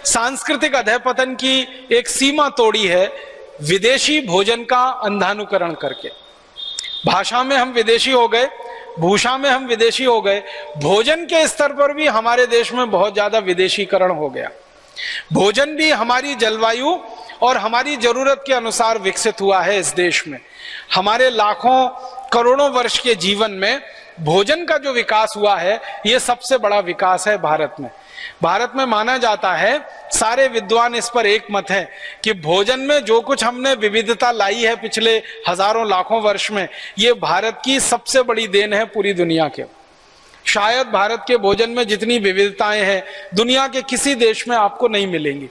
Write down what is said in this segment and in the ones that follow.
सांस्कृतिक अधःपतन की एक सीमा तोड़ी है विदेशी भोजन का अंधानुकरण करके। भाषा में हम विदेशी हो गए, भूषा में हम विदेशी हो गए, भोजन के स्तर पर भी हमारे देश में बहुत ज्यादा विदेशीकरण हो गया। भोजन भी हमारी जलवायु और हमारी जरूरत के अनुसार विकसित हुआ है इस देश में। हमारे लाखों करोड़ों वर्ष के जीवन में भोजन का जो विकास हुआ है, ये सबसे बड़ा विकास है भारत में। भारत में माना जाता है, सारे विद्वान इस पर एक मत है कि भोजन में जो कुछ हमने विविधता लाई है पिछले हजारों लाखों वर्ष में, ये भारत की सबसे बड़ी देन है पूरी दुनिया के। शायद भारत के भोजन में जितनी विविधताएं हैं दुनिया के किसी देश में आपको नहीं मिलेंगी।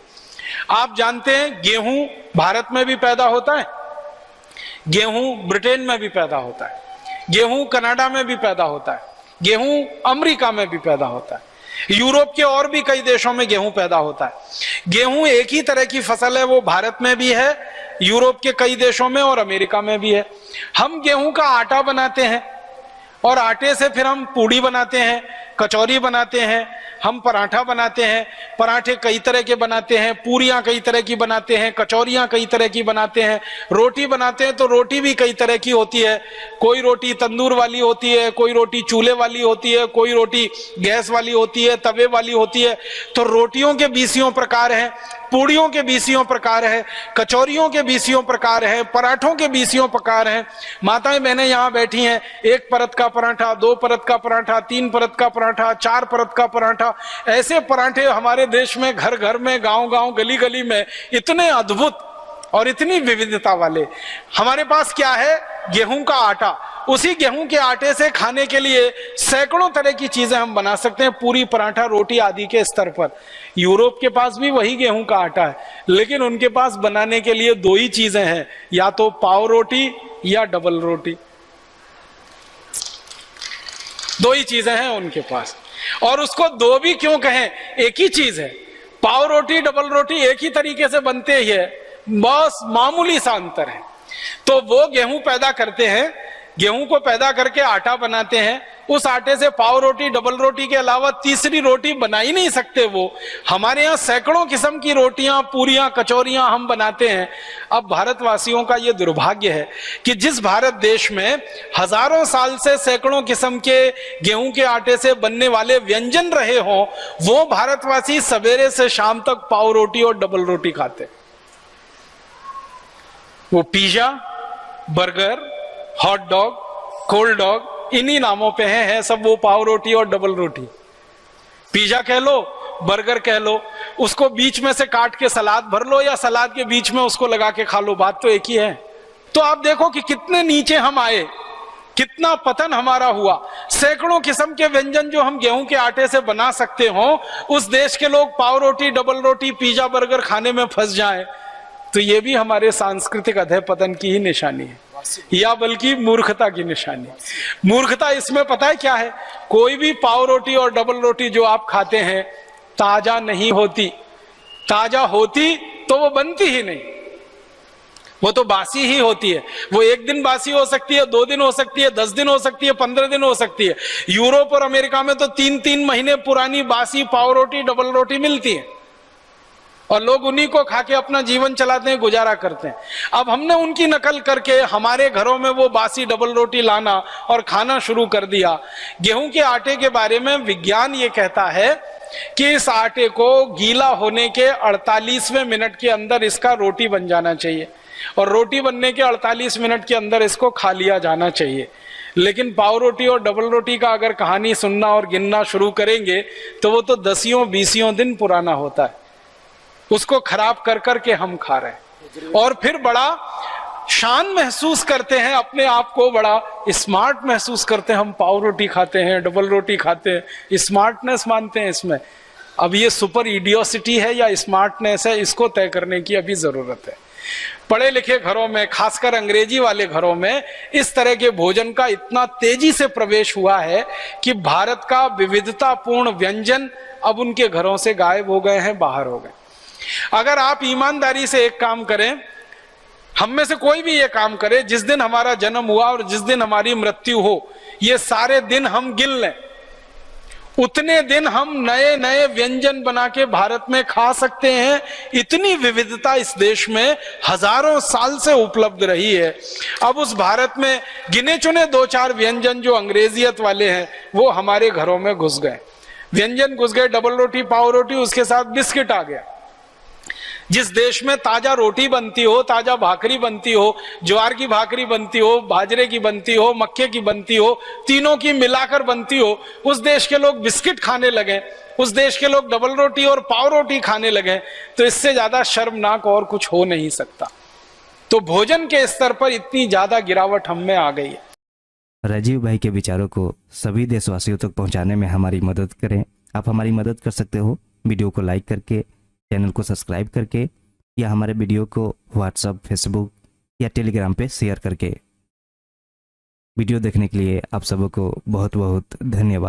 आप जानते हैं गेहूं भारत में भी पैदा होता है, गेहूं ब्रिटेन में भी पैदा होता है, गेहूं कनाडा में भी पैदा होता है, गेहूं अमेरिका में भी पैदा होता है, यूरोप के और भी कई देशों में गेहूं पैदा होता है। गेहूं एक ही तरह की फसल है, वो भारत में भी है, यूरोप के कई देशों में और अमेरिका में भी है। हम गेहूं का आटा बनाते हैं और आटे से फिर हम पूड़ी बनाते हैं, कचौरी बनाते हैं, हम पराठा बनाते हैं। पराठे कई तरह के बनाते हैं, पूरियां कई तरह की बनाते हैं, कचौरियां कई तरह की बनाते हैं, रोटी बनाते हैं तो रोटी भी कई तरह की होती है। कोई रोटी तंदूर वाली होती है, कोई रोटी चूल्हे वाली होती है, कोई रोटी गैस वाली होती है, तवे वाली होती है। तो रोटियों के बीसियों प्रकार हैं, पूड़ियों के बीसियों प्रकार है, कचौरियों के बीसियों प्रकार है, पराठों के बीसियों प्रकार हैं। माताएं बहनें यहाँ बैठी हैं, एक परत का पराठा, दो परत का पराठा, तीन परत का पराठा, चार परत का पराठा, ऐसे पराठे हमारे देश में घर घर में, गांव गांव, गली गली में इतने अद्भुत और इतनी विविधता वाले। हमारे पास क्या है? गेहूं का आटा। उसी गेहूं के आटे से खाने के लिए सैकड़ों तरह की चीजें हम बना सकते हैं, पूरी, पराठा, रोटी आदि के स्तर पर। यूरोप के पास भी वही गेहूं का आटा है, लेकिन उनके पास बनाने के लिए दो ही चीजें हैं, या तो पाव रोटी या डबल रोटी। दो ही चीजें हैं उनके पास। और उसको दो भी क्यों कहें, एक ही चीज है। पाव रोटी, डबल रोटी एक ही तरीके से बनते ही है, बस मामूली सा अंतर है। तो वो गेहूं पैदा करते हैं, गेहूं को पैदा करके आटा बनाते हैं, उस आटे से पाव रोटी, डबल रोटी के अलावा तीसरी रोटी बना ही नहीं सकते वो। हमारे यहाँ सैकड़ों किस्म की रोटियां, पूरियां, कचौरियां हम बनाते हैं। अब भारतवासियों का ये दुर्भाग्य है कि जिस भारत देश में हजारों साल से सैकड़ों किस्म के गेहूं के आटे से बनने वाले व्यंजन रहे हों, वो भारतवासी सवेरे से शाम तक पाव रोटी और डबल रोटी खाते। वो pizza, burger, hot dog, cold dog, इन्हीं नामों पे है सब वो पाव रोटी और डबल रोटी। पिज्जा कह लो, बर्गर कह लो, उसको बीच में से काट के सलाद भर लो या सलाद के बीच में उसको लगा के खा लो, बात तो एक ही है। तो आप देखो कि कितने नीचे हम आए, कितना पतन हमारा हुआ। सैकड़ों किस्म के व्यंजन जो हम गेहूं के आटे से बना सकते हो, उस देश के लोग पाव रोटी, डबल रोटी, पिज्जा, बर्गर खाने में फंस जाएं, तो ये भी हमारे सांस्कृतिक अधःपतन की ही निशानी है, या बल्कि मूर्खता की निशानी। मूर्खता इसमें पता है क्या है? कोई भी पाव रोटी और डबल रोटी जो आप खाते हैं ताजा नहीं होती। ताजा होती तो वो बनती ही नहीं, वो तो बासी ही होती है। वो एक दिन बासी हो सकती है, 2 दिन हो सकती है, 10 दिन हो सकती है, 15 दिन हो सकती है। यूरोप और अमेरिका में तो 3-3 महीने पुरानी बासी पाव रोटी, डबल रोटी मिलती है और लोग उन्हीं को खा के अपना जीवन चलाते हैं, गुजारा करते हैं। अब हमने उनकी नकल करके हमारे घरों में वो बासी डबल रोटी लाना और खाना शुरू कर दिया। गेहूं के आटे के बारे में विज्ञान ये कहता है कि इस आटे को गीला होने के 48वें मिनट के अंदर इसका रोटी बन जाना चाहिए और रोटी बनने के 48 मिनट के अंदर इसको खा लिया जाना चाहिए। लेकिन पाव रोटी और डबल रोटी का अगर कहानी सुनना और गिनना शुरू करेंगे तो वो तो 10-20 दिन पुराना होता है। उसको खराब कर करके हम खा रहे हैं और फिर बड़ा शान महसूस करते हैं, अपने आप को बड़ा स्मार्ट महसूस करते हैं। हम पाव रोटी खाते हैं, डबल रोटी खाते हैं, स्मार्टनेस मानते हैं इसमें। अब ये सुपर इडियोसिटी है या स्मार्टनेस है, इसको तय करने की अभी जरूरत है। पढ़े लिखे घरों में, खासकर अंग्रेजी वाले घरों में, इस तरह के भोजन का इतना तेजी से प्रवेश हुआ है कि भारत का विविधतापूर्ण व्यंजन अब उनके घरों से गायब हो गए हैं, बाहर हो गए। अगर आप ईमानदारी से एक काम करें, हम में से कोई भी ये काम करे, जिस दिन हमारा जन्म हुआ और जिस दिन हमारी मृत्यु हो, ये सारे दिन हम गिन लें, उतने दिन हम नए नए व्यंजन बना के भारत में खा सकते हैं। इतनी विविधता इस देश में हजारों साल से उपलब्ध रही है। अब उस भारत में गिने चुने 2-4 व्यंजन जो अंग्रेजियत वाले हैं वो हमारे घरों में घुस गए। व्यंजन घुस गए, डबल रोटी, पाव रोटी, उसके साथ बिस्किट आ गया। जिस देश में ताजा रोटी बनती हो, ताजा भाकरी बनती हो, ज्वार की भाकरी बनती हो, बाजरे की बनती हो, मक्के की बनती हो, तीनों की मिलाकर बनती हो, उस देश के लोग बिस्किट खाने लगे, उस देश के लोग डबल रोटी और पाव रोटी खाने लगे। तो इससे ज्यादा शर्मनाक और कुछ हो नहीं सकता। तो भोजन के स्तर पर इतनी ज्यादा गिरावट हम में आ गई है। राजीव भाई के विचारों को सभी देशवासियों तक पहुंचाने में हमारी मदद करें। आप हमारी मदद कर सकते हो वीडियो को लाइक करके, चैनल को सब्सक्राइब करके, या हमारे वीडियो को व्हाट्सएप, फेसबुक या टेलीग्राम पे शेयर करके। वीडियो देखने के लिए आप सबको बहुत बहुत धन्यवाद।